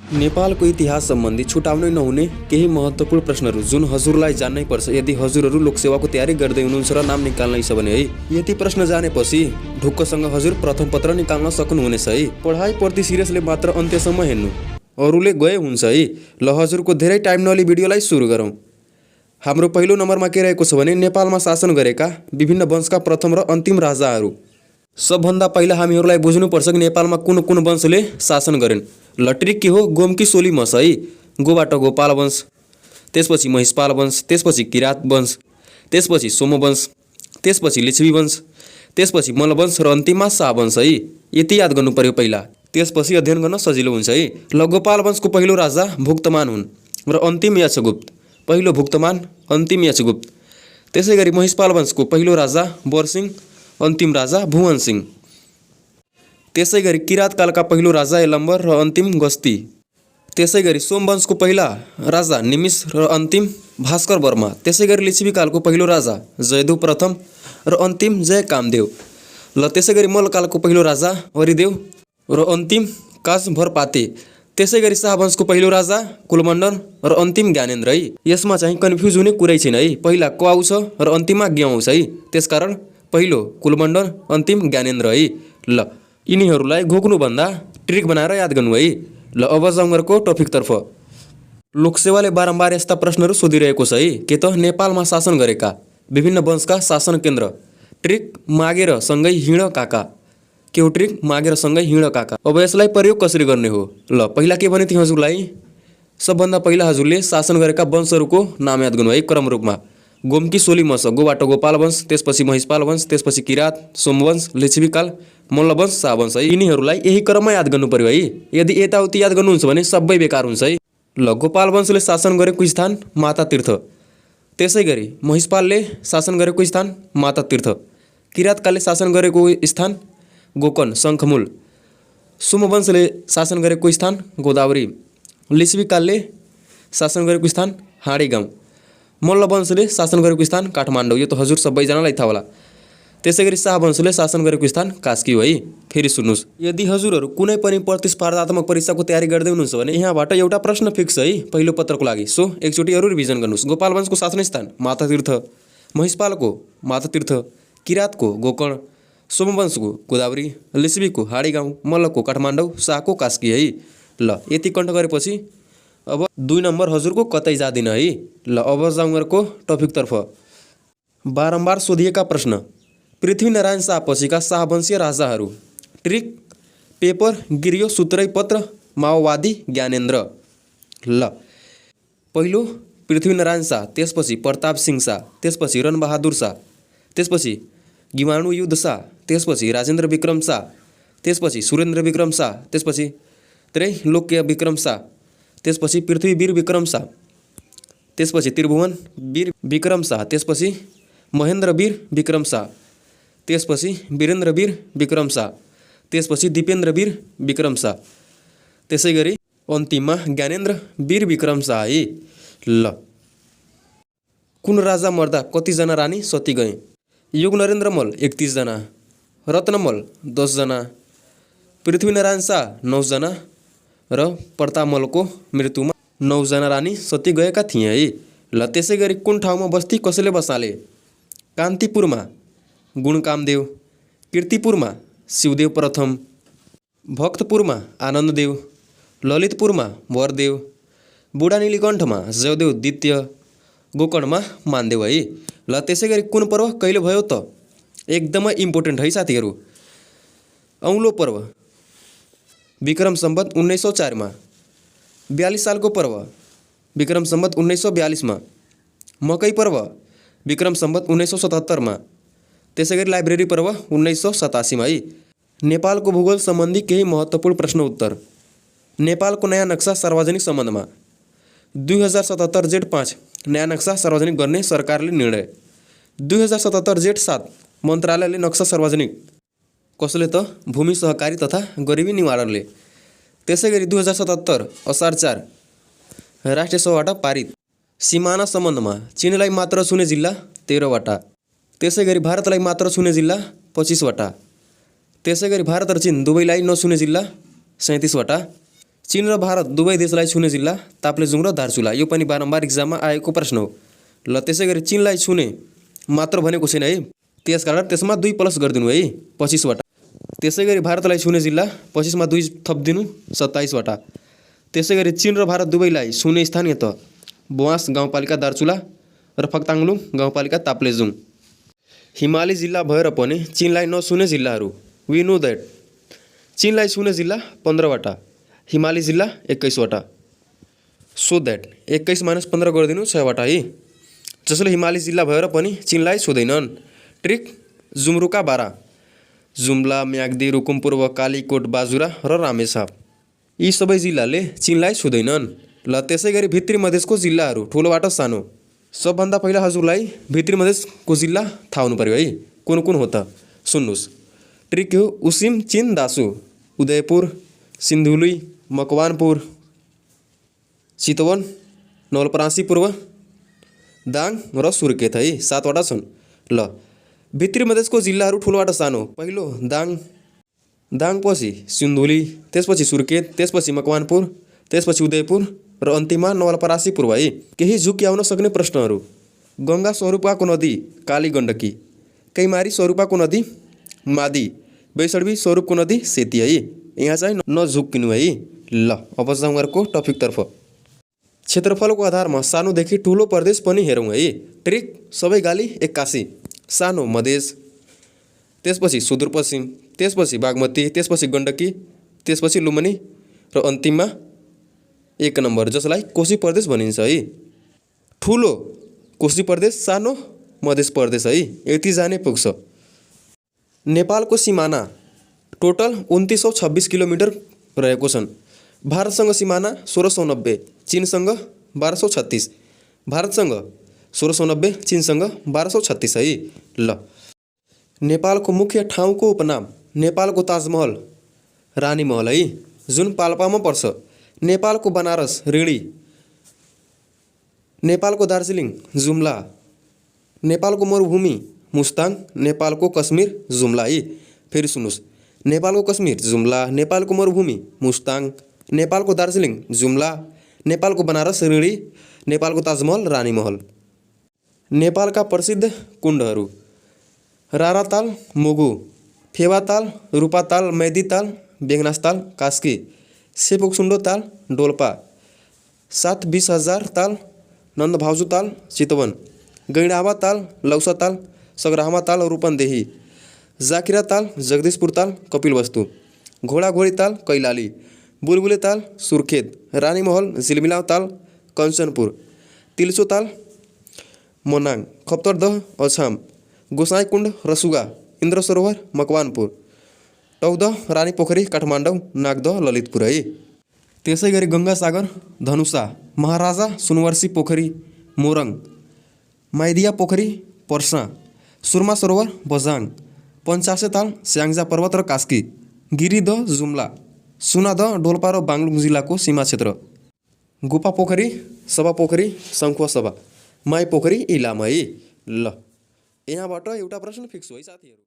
नेपालको इतिहास सम्बन्धी छुटाउनै नहुने केही महत्त्वपूर्ण प्रश्नहरू जुन हजुरलाई जान्नै पर्छ यदि हजुरहरू लोकसेवाको तयारी गर्दै हुनुहुन्छ र नाम निकाल्नै छ भने है। यति प्रश्न जानेपछि ढुक्कसँग हजुर प्रथम पत्र निकाल्न सक्नुहुनेछ है। पढाइप्रति सिरियसले मात्र अन्त्यसम्म हेर्नु, अरूले गए हुन्छ है। ल हजुरको धेरै टाइम नलिई भिडियोलाई सुरु गरौँ। हाम्रो पहिलो नम्बरमा के रहेको छ भने नेपालमा शासन गरेका विभिन्न वंशका प्रथम र अन्तिम राजाहरू। सबभन्दा पहिला हामीहरूलाई बुझ्नुपर्छ कि नेपालमा कुन कुन वंशले शासन गरेन्। ल ट्रिक के हो, गोमकी सोली मस है, गोबाट गोपाल वंश, त्यसपछि महिषपाल वंश, त्यसपछि किरात वंश, त्यसपछि सोमवंश, त्यसपछि लिच्छवी वंश, त्यसपछि मल्लवंश र अन्तिममा शाह वंश है। यति याद गर्नु पर्यो पहिला, त्यसपछि अध्ययन गर्न सजिलो हुन्छ है। ल गोपाल वंशको पहिलो राजा भुक्तमान हुन् र अन्तिम यक्षगुप्त। पहिलो भुक्तमान, अन्तिम यक्षगुप्त। त्यसै गरी महिषपाल वंशको पहिलो राजा बरसिंह, अन्तिम राजा भुवन सिंह। त्यसै गरी किराँतकालका पहिलो राजा यलम्बर र अन्तिम गस्ती। त्यसै गरी सोमवंशको पहिला राजा निमिष र अन्तिम भास्कर वर्मा। त्यसै गरी लिच्छवीकालको पहिलो राजा जयदेव प्रथम र अन्तिम जय कामदेव। ल त्यसै गरी मल्लकालको पहिलो राजा हरिदेव र अन्तिम काशभरपाते। त्यसै गरी शाहवंशको पहिलो राजा कुलमण्डन र अन्तिम ज्ञानेन्द्र है। यसमा चाहिँ कन्फ्युज हुने कुरै छैन है, पहिला क आउँछ र अन्तिममा ज्ञ आउँछ है। त्यसकारण पहिलो कुलमण्डन, अन्तिम ज्ञानेन्द्र है। ल यिनीहरूलाई घोक्नुभन्दा ट्रिक बनाएर याद गर्नु है। ल अब जाउँगरको टपिकतर्फ। लोकसेवाले बारम्बार यस्ता प्रश्नहरू सोधिरहेको छ है। के त नेपालमा शासन गरेका विभिन्न वंशका शासन केन्द्र। ट्रिक मागेर सँगै हिँड काका। के हो ट्रिक? मागेर सँगै हिँड काका। अब यसलाई प्रयोग कसरी गर्ने हो? ल पहिला के भने थिएँ हजुरलाई, सबभन्दा पहिला हजुरले शासन गरेका वंशहरूको नाम याद गर्नु है क्रम रूपमा। गोमकी सोली मस, गोबाट गोपाल वंश, त्यसपछि महिषपाल वंश, त्यसपछि किरात, सोमवंश, लिच्छवीकाल, मल्लवंश, शाहवंश है। यिनीहरूलाई यही क्रममा याद गर्नु पर्यो है। यदि यताउति याद गर्नुहुन्छ भने सबै बेकार हुन्छ है। ल गोपाल वंशले शासन गरेको स्थान मातातीर्थ। त्यसै गरी महिषपालले शासन गरेको स्थान मातातीर्थ। किराँतकालले शासन गरेको स्थान गोकर्ण शङ्खमूल। सोमवंशले शासन गरेको स्थान गोदावरी। लिच्छवीकालले शासन गरेको स्थान हाँडी गाउँ। मल्लवंशले शासन गरेको स्थान काठमाडौँ। यो त हजुर सबैजनालाई थाहा होला। त्यसै गरी शाहवंशले शासन गरेको स्थान कास्की हो है। फेरि सुन्नुहोस्, यदि हजुरहरू कुनै पनि प्रतिस्पर्धात्मक परीक्षाको तयारी गर्दै हुनुहुन्छ भने यहाँबाट एउटा प्रश्न फिक्स है पहिलो पत्रको लागि। सो एकचोटि अरू रिभिजन गर्नुहोस्। गोपाल वंशको शासन स्थान मातातीर्थ, महिषपालको मातातीर्थ, किराँतको गोकर्ण, सोमवंशको गोदावरी, लिच्छवीको हाँडी गाउँ, मल्लको काठमाडौँ, शाहको कास्की है। ल यति कण्ठ गरेपछि अब 2 नम्बर हजुरको कतै जाँदिन है। ल अब जाउँगरको टपिकतर्फ। बारम्बार सोधिएका प्रश्न। पृथ्वीनारायण शाह पछिका शाहवंशीय राजाहरू। ट्रिक पेपर, गिरियो, सुत्रै पत्र, माओवादी, ज्ञानेन्द्र। ल पहिलो पृथ्वीनारायण शाह, त्यसपछि प्रताप सिंह शाह, त्यसपछि रणबहादुर शाह, त्यसपछि गिवाणु युद्ध शाह, त्यसपछि राजेन्द्र विक्रम शाह, त्यसपछि सुरेन्द्र विक्रम शाह, त्यसपछि त्रैलोक्य विक्रम शाह, त्यसपछि पृथ्वीवीर विक्रम शाह, त्यसपछि त्रिभुवन वीर विक्रम शाह, त्यसपछि महेन्द्रवीर विक्रम शाह, त्यसपछि वीरेन्द्रवीर विक्रम शाह, त्यसपछि दिपेन्द्रवीर विक्रम शाह, त्यसै गरी अन्तिममा ज्ञानेन्द्र वीर विक्रम शाह है। ल कुन राजा मर्दा कतिजना रानी सती गए? युगनरेन्द्र मल्ल 31 जना, रत्नमल 10 जना, पृथ्वीनारायण शाह 9 जना र प्रताप मल्लको मृत्युमा 9 जना रानी सती गएका थिए है। ल त्यसै गरी कुन ठाउँमा बस्ती कसैले बसाले? कान्तिपुरमा गुणकामदेव, कीर्तिपुरमा शिवदेव प्रथम, भक्तपुरमा आनन्ददेव, ललितपुरमा वरदेव, बुढा नीलकण्ठमा जयदेव द्वितीय, गोकर्णमा मानदेव है। ल त्यसै गरी कुन पर्व कहिले भयो त? एकदमै इम्पोर्टेन्ट है साथीहरू। औँलो पर्व विक्रम सम्वत 1904 मा। 42 सालको पर्व विक्रम सम्वत 1942 मा। मकै पर्व विक्रम सम्वत 1977 मा। त्यसै गरी लाइब्रेरी पर्व 1987 मा है। नेपालको भूगोल सम्बन्धी केही महत्त्वपूर्ण प्रश्न उत्तर। नेपालको नयाँ नक्सा सार्वजनिक सम्बन्धमा 2077 जेठ 5 नयाँ नक्सा सार्वजनिक गर्ने सरकारले निर्णय। 2077 जेठ 7 मन्त्रालयले नक्सा सार्वजनिक। कसले त? भूमि सहकारी तथा गरिबी निवारणले। त्यसै गरी 2077 असार 4 राष्ट्रिय सभाबाट पारित। सीमाना सम्बन्धमा चीनलाई मात्र छुने जिल्ला 13 वटा। त्यसै गरी भारतलाई मात्र छुने जिल्ला 25 वटा। त्यसै गरी भारत र चीन दुवैलाई नछुने जिल्ला 37 वटा। चीन र भारत दुवै देशलाई छुने जिल्ला ताप्लेजुङ र दार्चुला। यो पनि बारम्बार इक्जाममा आएको प्रश्न हो। ल त्यसै गरी चीनलाई छुने मात्र भनेको छैन है, त्यसकारण त्यसमा 2 प्लस गरिदिनु है, 25 वटा। त्यसै गरी भारतलाई छुने जिल्ला 25 मा 2 थपिदिनु 27 वटा। त्यसै गरी चीन र भारत दुवैलाई छुने स्थानीय तह बुवास गाउँपालिका दार्चुला र फक्ताङलुङ गाउँपालिका ताप्लेजुङ। हिमाली जिल्ला भएर पनि चीनलाई नछुने जिल्लाहरू। We know that. चीनलाई छुने जिल्ला 15 वटा, हिमाली जिल्ला 21 वटा। सो द्याट 21 - 15 गरिदिनु 6 वटा है, जसले हिमाली जिल्ला भएर पनि चीनलाई छुँदैनन्। ट्रिक जुम्रुका बारा, जुम्ला, म्याग्दी, रुकुम पूर्व, कालीकोट, बाजुरा र रामेछाप। यी सबै जिल्लाले चीनलाई छुँदैनन्। ल त्यसै गरी भित्री मधेसको जिल्लाहरू ठुलोबाट सानो। सबभन्दा पहिला हजुरलाई भित्री मधेसको जिल्ला थाहा हुनु पर्यो है, कुन कुन हो त सुन्नुहोस्। ट्रिक हो उसिम, चिन, दासु, उदयपुर, सिन्धुली, मकवानपुर, चितवन, नवलपरासी पूर्व, दाङ र सुर्खेत है, 7 वटा छन्। ल भित्री मधेसको जिल्लाहरू ठुलोबाट सानो। पहिलो दाङपछि सिन्धुली, त्यसपछि सुर्खेत, त्यसपछि मकवानपुर, त्यसपछि उदयपुर र अन्तिममा नवलपरासी पूर्व है। केही झुक्याउन सक्ने प्रश्नहरू। गङ्गा स्वरूपको नदी काली गण्डकी, कैमारी स्वरूपको नदी मादी, बैसडवी स्वरूपको नदी सेती है। यहाँ चाहिँ नझुक्किनु है। ल अब जाउँ अर्को टपिकतर्फ। क्षेत्रफलको आधारमा सानोदेखि ठुलो प्रदेश पनि हेरौँ है। ट्रिक सबै गाली 81, सानो मधेस, त्यसपछि सुदूरपश्चिम, त्यसपछि बागमती, त्यसपछि गण्डकी, त्यसपछि लुम्बिनी र अन्तिममा 1 नम्बर जसलाई कोशी प्रदेश भनिन्छ है। ठुलो कोशी प्रदेश, सानो मधेस प्रदेश है। यति जाने पुग्छ। नेपालको सिमाना टोटल 2926 किलोमिटर रहेको छन्। भारतसँग सिमाना 1690, चीनसँग 1236। भारतसँग 1690, चीनसँग 1236 है। ल नेपालको मुख्य ठाउँको उपनाम। नेपालको ताजमहल रानी महल है, जुन पाल्पामा पर्छ। नेपालको बनारस ऋणी, नेपालको दार्जिलिङ जुम्ला, नेपालको मरुभूमि मुस्ताङ, नेपालको कश्मीर जुम्ला है। फेरि सुन्नुहोस्, नेपालको कश्मीर जुम्ला, नेपालको मरुभूमि मुस्ताङ, नेपालको दार्जिलिङ जुम्ला, नेपालको बनारस ऋणी, नेपालको ताजमहल रानी महल। नेपालका प्रसिद्ध कुण्डहरू। राराताल, मुगु, फेवाताल, रूपाताल, मैदीताल, बेगनासताल, कास्की, सेपुक्सुन्डो ताल, डोल्पा, 720,000 ताल, नन्दभाउजू ताल, चितवन, गैंडावा ताल, लौसा ताल, सगराहमा ताल, रूपन्देही, जाकिरा ताल, जगदीशपुर ताल, कपिलवस्तु, घोडाघोडी ताल, कैलाली, बुलबुले ताल, सुर्खेत, रानीमहल, झिलमिलाव ताल, कञ्चनपुर, तिल्चो ताल, मोनाङ, खप्तरदह, अछाम, गोसाइँकुण्ड, रसुगा, इन्द्र सरोवर, मकवानपुर, टौदह, रानी पोखरी, काठमाडौँ, नागदह, ललितपुर है। त्यसै गरी गङ्गासागर, धनुषा, महाराजा, सुनवर्सी पोखरी, मोरङ, माइदिया पोखरी, पर्सा, सुरमा सरोवर, बझाङ, पञ्चासे ताल, स्याङ्जा पर्वत र कास्की, गिरिदह, जुम्ला, सुनादह, डोल्पा र बागलुङ जिल्लाको सीमा क्षेत्र, गुफा पोखरी, सभा पोखरी, सङ्खुवा सभा, माई पोखरी, इलाम है। ल यहाँबाट एउटा प्रश्न फिक्स हो है साथीहरू।